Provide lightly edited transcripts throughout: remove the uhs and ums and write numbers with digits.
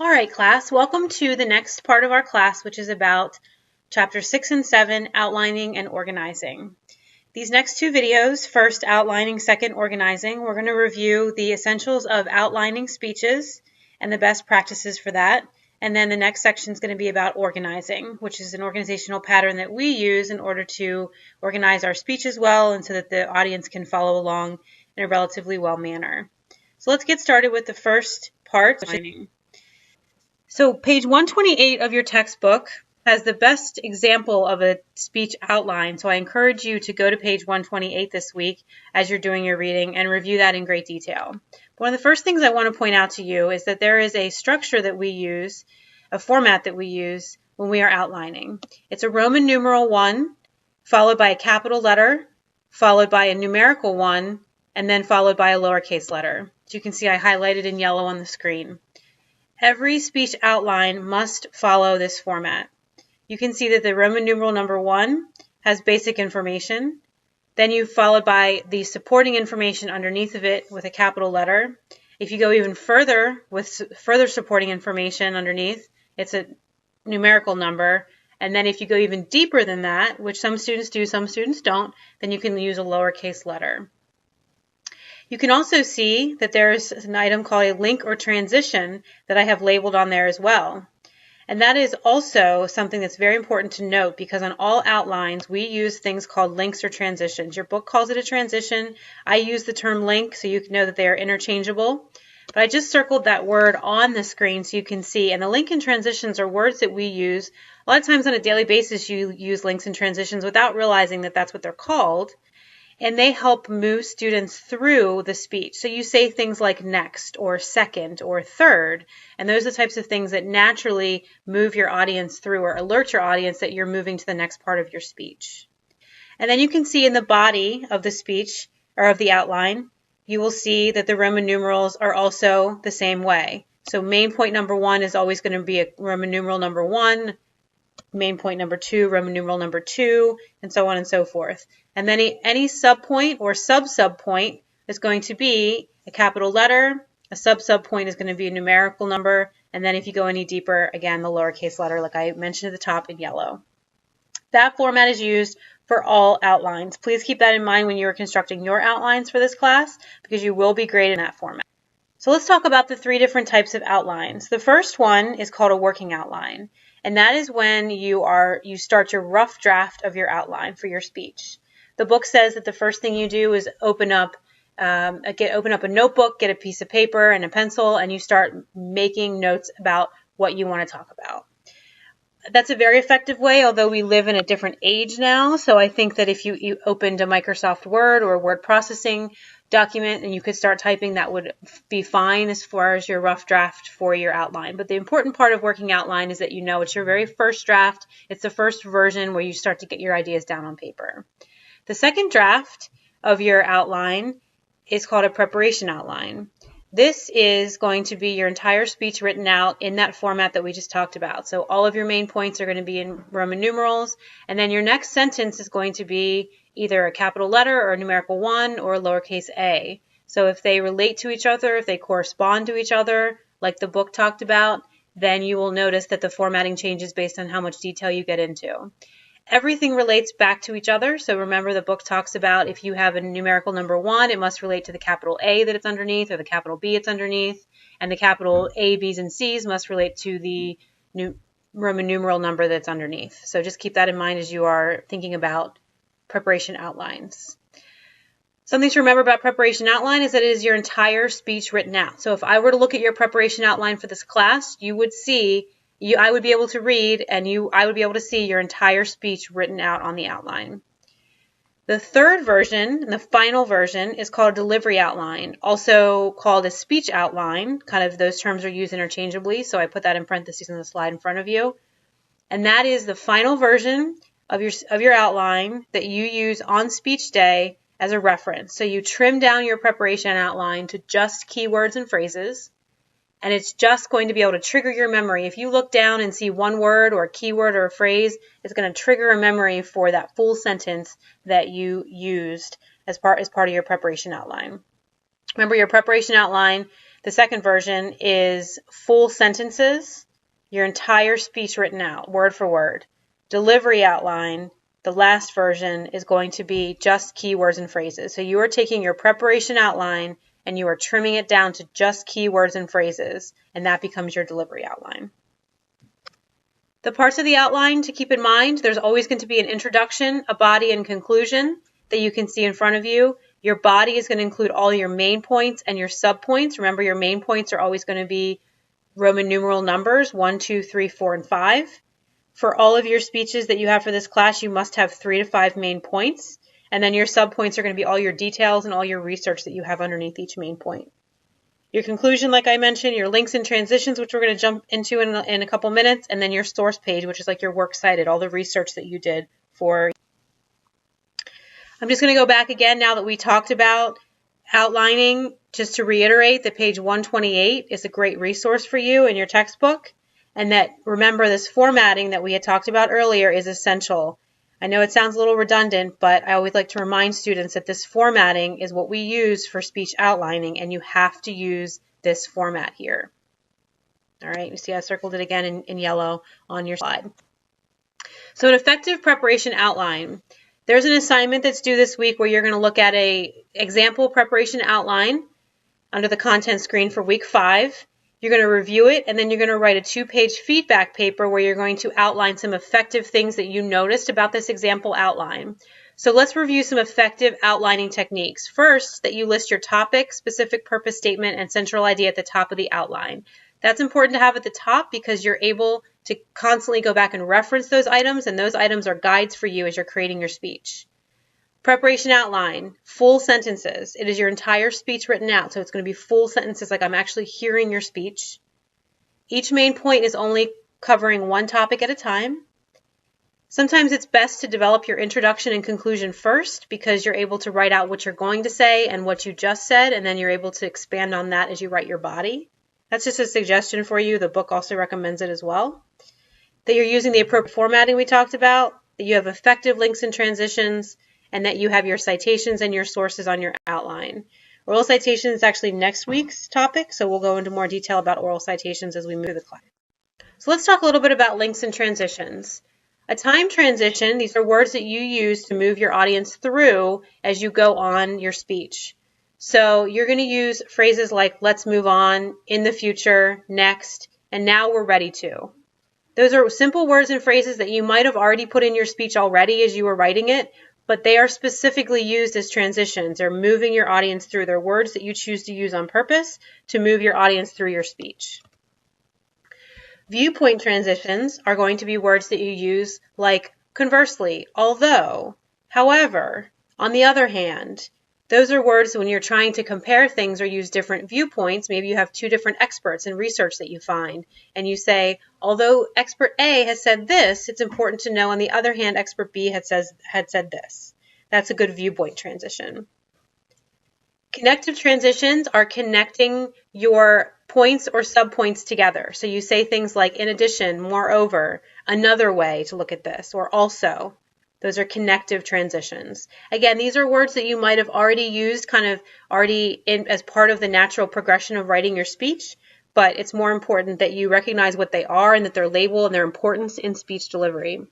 All right, class, welcome to the next part of our class, which is about Chapter 6 and 7, Outlining and Organizing. These next two videos, first outlining, second organizing, we're going to review the essentials of outlining speeches and the best practices for that. And then the next section is going to be about organizing, which is an organizational pattern that we use in order to organize our speeches well and so that the audience can follow along in a relatively well manner. So let's get started with the first part. So page 128 of your textbook has the best example of a speech outline. So I encourage you to go to page 128 this week as you're doing your reading and review that in great detail. One of the first things I want to point out to you is that there is a structure that we use, a format that we use when we are outlining. It's a Roman numeral 1, followed by a capital letter, followed by a numerical 1, and then followed by a lowercase letter. As you can see, I highlighted in yellow on the screen. Every speech outline must follow this format. You can see that the Roman numeral number 1 has basic information. Then you followed by the supporting information underneath of it with a capital letter. If you go even further with further supporting information underneath, it's a numerical number. And then if you go even deeper than that, which some students do, some students don't, then you can use a lowercase letter. You can also see that there's an item called a link or transition that I have labeled on there as well. And that is also something that's very important to note because on all outlines we use things called links or transitions. Your book calls it a transition. I use the term link so you can know that they are interchangeable. But I just circled that word on the screen so you can see. And the link and transitions are words that we use. A lot of times on a daily basis you use links and transitions without realizing that that's what they're called. And they help move students through the speech. So you say things like next or second or third, and those are the types of things that naturally move your audience through or alert your audience that you're moving to the next part of your speech. And then you can see in the body of the speech or of the outline, you will see that the Roman numerals are also the same way. So main point number 1 is always going to be a Roman numeral number 1, main point number 2, Roman numeral number 2, and so on and so forth. And then any subpoint or sub-subpoint is going to be a capital letter, a sub-subpoint is going to be a numerical number, and then if you go any deeper, again, the lowercase letter like I mentioned at the top in yellow. That format is used for all outlines. Please keep that in mind when you are constructing your outlines for this class because you will be graded in that format. So let's talk about the 3 different types of outlines. The first one is called a working outline, and that is when you start your rough draft of your outline for your speech. The book says that the first thing you do is open up a notebook, get a piece of paper and a pencil, and you start making notes about what you want to talk about. That's a very effective way, although we live in a different age now. So I think that if you opened a Microsoft Word or a word processing document and you could start typing, that would be fine as far as your rough draft for your outline. But the important part of working outline is that you know it's your very first draft. It's the first version where you start to get your ideas down on paper. The second draft of your outline is called a preparation outline. This is going to be your entire speech written out in that format that we just talked about. So all of your main points are going to be in Roman numerals, and then your next sentence is going to be either a capital letter or a numerical 1 or a lowercase a. So if they relate to each other, if they correspond to each other, like the book talked about, then you will notice that the formatting changes based on how much detail you get into. Everything relates back to each other. So remember the book talks about if you have a numerical number 1, it must relate to the capital A that it's underneath or the capital B it's underneath. And the capital A, B's, and C's must relate to the Roman numeral number that's underneath. So just keep that in mind as you are thinking about preparation outlines. Something to remember about preparation outline is that it is your entire speech written out. So if I were to look at your preparation outline for this class, you would see I would be able to read and I would be able to see your entire speech written out on the outline. The third version, the final version, is called a delivery outline, also called a speech outline. Kind of those terms are used interchangeably, so I put that in parentheses on the slide in front of you. And that is the final version of your outline that you use on speech day as a reference. So you trim down your preparation outline to just keywords and phrases. And it's just going to be able to trigger your memory. If you look down and see one word or a keyword or a phrase, it's going to trigger a memory for that full sentence that you used as part of your preparation outline. Remember, your preparation outline The second version is full sentences, your entire speech written out, word for word. Delivery outline, the last version, is going to be just keywords and phrases. So you are taking your preparation outline and you are trimming it down to just keywords and phrases, and that becomes your delivery outline. The parts of the outline to keep in mind, there's always going to be an introduction, a body, and conclusion that you can see in front of you. Your body is going to include all your main points and your subpoints. Remember, your main points are always going to be Roman numeral numbers, 1, 2, 3, 4, and 5. For all of your speeches that you have for this class, you must have 3 to 5 main points. And then your subpoints are going to be all your details and all your research that you have underneath each main point. Your conclusion, like I mentioned, your links and transitions, which we're going to jump into in a couple minutes, and then your source page, which is like your works cited, all the research that you did for. I'm just going to go back again now that we talked about outlining, just to reiterate that page 128 is a great resource for you in your textbook, and that, remember, this formatting that we had talked about earlier is essential. I know it sounds a little redundant, but I always like to remind students that this formatting is what we use for speech outlining, and you have to use this format here. All right, you see I circled it again in yellow on your slide. So an effective preparation outline. There's an assignment that's due this week where you're going to look at an example preparation outline under the content screen for week 5. You're going to review it, and then you're going to write a 2-page feedback paper where you're going to outline some effective things that you noticed about this example outline. So let's review some effective outlining techniques. First, that you list your topic, specific purpose statement, and central idea at the top of the outline. That's important to have at the top because you're able to constantly go back and reference those items, and those items are guides for you as you're creating your speech. Preparation outline, full sentences. It is your entire speech written out, so it's going to be full sentences like I'm actually hearing your speech. Each main point is only covering one topic at a time. Sometimes it's best to develop your introduction and conclusion first because you're able to write out what you're going to say and what you just said, and then you're able to expand on that as you write your body. That's just a suggestion for you. The book also recommends it as well. That you're using the appropriate formatting we talked about, that you have effective links and transitions, and that you have your citations and your sources on your outline. Oral citations is actually next week's topic, so we'll go into more detail about oral citations as we move through the class. So let's talk a little bit about links and transitions. A time transition, these are words that you use to move your audience through as you go on your speech. So you're going to use phrases like let's move on, in the future, next, and now we're ready to. Those are simple words and phrases that you might have already put in your speech already as you were writing it, but they are specifically used as transitions. They're moving your audience through. They're words that you choose to use on purpose to move your audience through your speech. Viewpoint transitions are going to be words that you use like conversely, although, however, on the other hand. Those are words when you're trying to compare things or use different viewpoints. Maybe you have 2 different experts in research that you find, and you say, although expert A has said this, it's important to know, on the other hand, expert B had said this. That's a good viewpoint transition. Connective transitions are connecting your points or subpoints together. So you say things like, in addition, moreover, another way to look at this, or also. Those are connective transitions. Again, these are words that you might have already used as part of the natural progression of writing your speech, but it's more important that you recognize what they are and that they're labeled and their importance in speech delivery.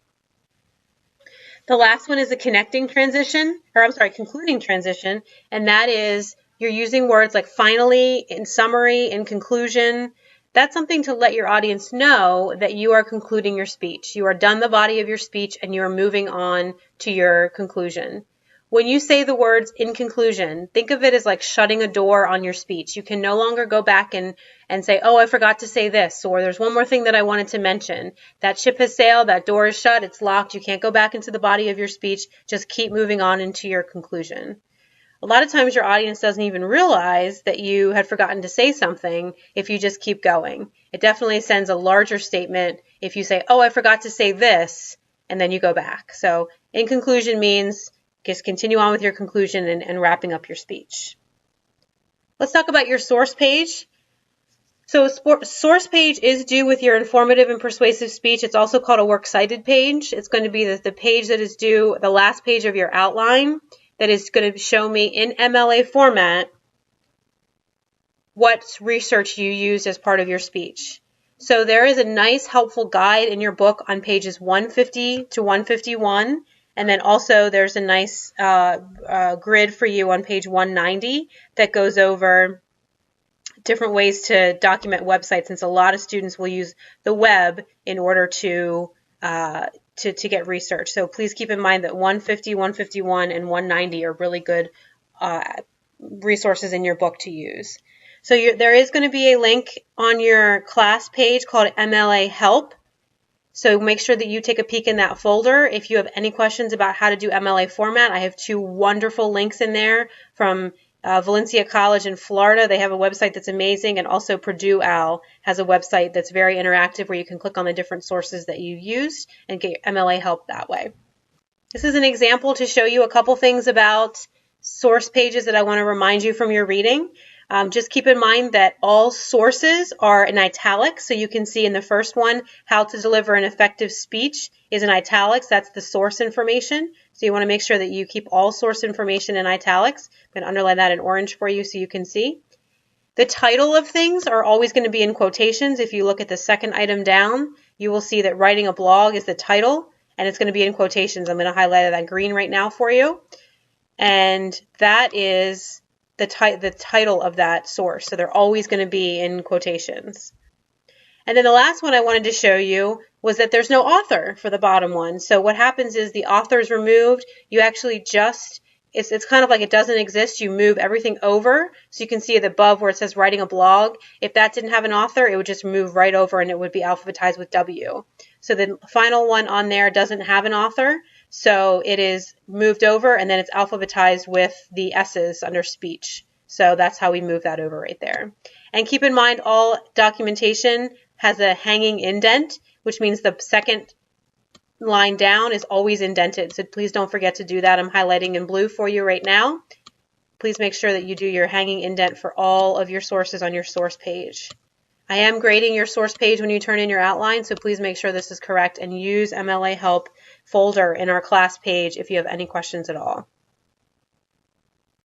The last one is a concluding transition, and that is you're using words like finally, in summary, in conclusion. That's something to let your audience know that you are concluding your speech. You are done the body of your speech and you are moving on to your conclusion. When you say the words in conclusion, think of it as like shutting a door on your speech. You can no longer go back and say, oh, I forgot to say this, or there's one more thing that I wanted to mention. That ship has sailed, that door is shut, it's locked, you can't go back into the body of your speech. Just keep moving on into your conclusion. A lot of times your audience doesn't even realize that you had forgotten to say something if you just keep going. It definitely sends a larger statement if you say, oh, I forgot to say this, and then you go back. So in conclusion means just continue on with your conclusion and wrapping up your speech. Let's talk about your source page. So a source page is due with your informative and persuasive speech. It's also called a works cited page. It's going to be the page that is due, the last page of your outline, that is going to show me in MLA format what research you used as part of your speech. So there is a nice helpful guide in your book on pages 150 to 151, and then also there's a nice grid for you on page 190 that goes over different ways to document websites, since a lot of students will use the web in order to get research. So please keep in mind that 150, 151, and 190 are really good resources in your book to use. So there is going to be a link on your class page called MLA Help. So make sure that you take a peek in that folder. If you have any questions about how to do MLA format, I have 2 wonderful links in there from Valencia College in Florida. They have a website that's amazing, and also Purdue OWL has a website that's very interactive where you can click on the different sources that you used and get MLA help that way. This is an example to show you a couple things about source pages that I want to remind you from your reading. Just keep in mind that all sources are in italics, so you can see in the first one, how to deliver an effective speech is in italics. That's the source information. So you want to make sure that you keep all source information in italics. I'm going to underline that in orange for you so you can see. The title of things are always going to be in quotations. If you look at the second item down, you will see that writing a blog is the title, and it's going to be in quotations. I'm going to highlight that green right now for you. And that is the title of that source. So they're always going to be in quotations. And then the last one I wanted to show you was that there's no author for the bottom one. So what happens is the author is removed. You actually just, it's kind of like it doesn't exist. You move everything over. So you can see it above where it says writing a blog. If that didn't have an author, it would just move right over and it would be alphabetized with W. So the final one on there doesn't have an author. So it is moved over and then it's alphabetized with the S's under speech. So that's how we move that over right there. And keep in mind, all documentation has a hanging indent, which means the second line down is always indented. So please don't forget to do that. I'm highlighting in blue for you right now. Please make sure that you do your hanging indent for all of your sources on your source page. I am grading your source page when you turn in your outline, so please make sure this is correct and use MLA Help folder in our class page if you have any questions at all.